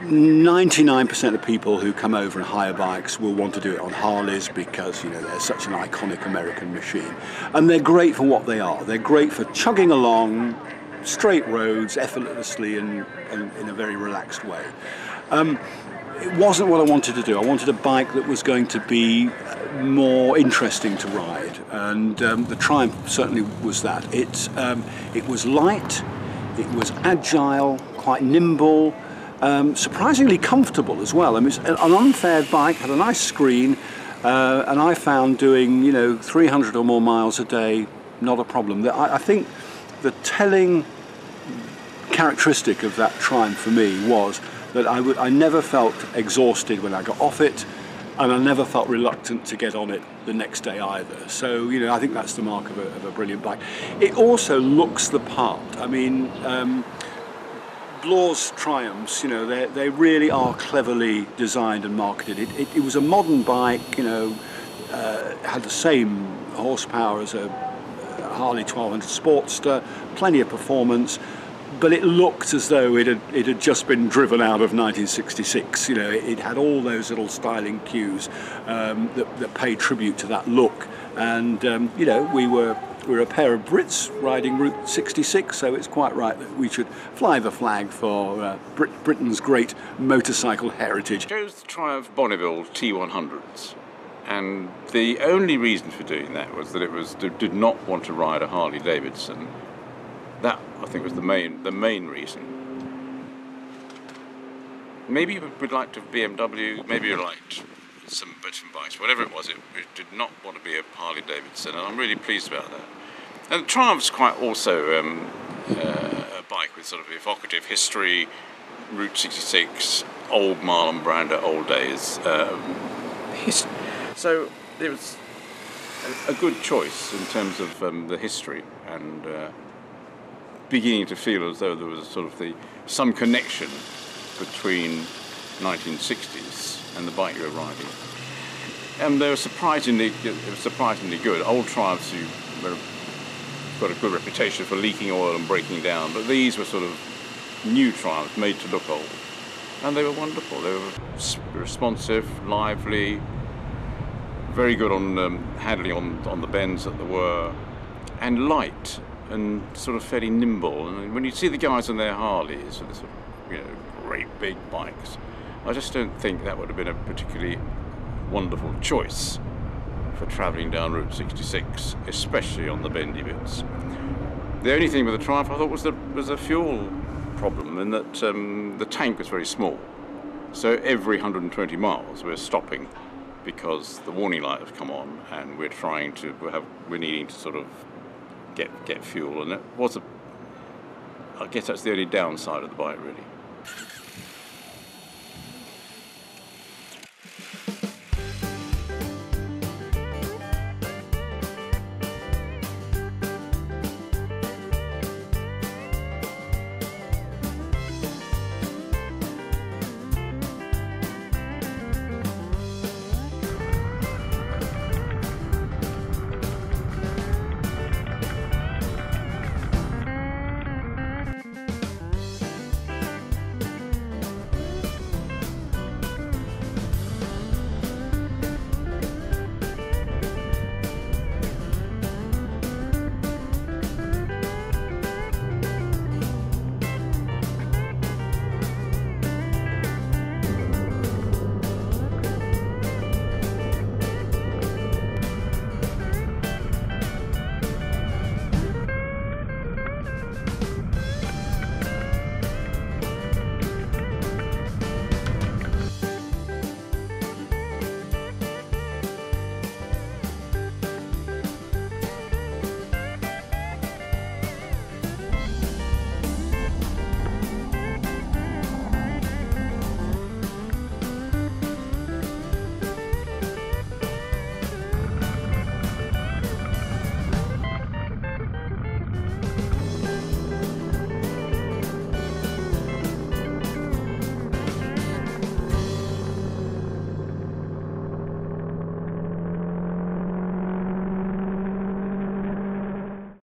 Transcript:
99% of people who come over and hire bikes will want to do it on Harleys because, you know, they're such an iconic American machine. And they're great for what they are. They're great for chugging along straight roads effortlessly and in a very relaxed way. It wasn't what I wanted to do. I wanted a bike that was going to be more interesting to ride, and the Triumph certainly was that. It was light, it was agile, quite nimble, surprisingly comfortable as well. I mean, it's an unfared bike, had a nice screen, and I found doing, you know, 300 or more miles a day not a problem. I think the telling characteristic of that Triumph for me was that I never felt exhausted when I got off it, and I never felt reluctant to get on it the next day either. So, you know, I think that's the mark of a brilliant bike. It also looks the part. I mean, Blaw's Triumphs, you know, they really are cleverly designed and marketed. It was a modern bike, you know, had the same horsepower as a Harley 1200 Sportster, plenty of performance, but it looked as though it had just been driven out of 1966. You know, it had all those little styling cues that paid tribute to that look. And you know, we're a pair of Brits riding Route 66, so it's quite right that we should fly the flag for Britain's great motorcycle heritage. I chose the Triumph Bonnevilles T100s, and the only reason for doing that was that it did not want to ride a Harley-Davidson. That, I think, was the main reason. Maybe you would like to BMW, maybe you liked some bikes, whatever it was, it did not want to be a Harley-Davidson, and I'm really pleased about that. And the Triumph's quite also a bike with sort of evocative history, Route 66, old Marlon Brando, old days. So it was a good choice in terms of the history, and beginning to feel as though there was sort of some connection between 1960s and the bike you were riding. And they were surprisingly good. Old Triumphs got a good reputation for leaking oil and breaking down, but these were sort of new Triumphs made to look old. And they were wonderful. They were responsive, lively, very good on handling on the bends that there were, and light and sort of fairly nimble. And when you see the guys on their Harleys, sort of, you know, great big bikes, I just don't think that would have been a particularly wonderful choice for travelling down Route 66, especially on the bendy bits. The only thing with the Triumph I thought was the fuel problem, in that the tank was very small. So every 120 miles we're stopping because the warning light has come on, and we're needing to sort of get fuel, and I guess that's the only downside of the bike, really.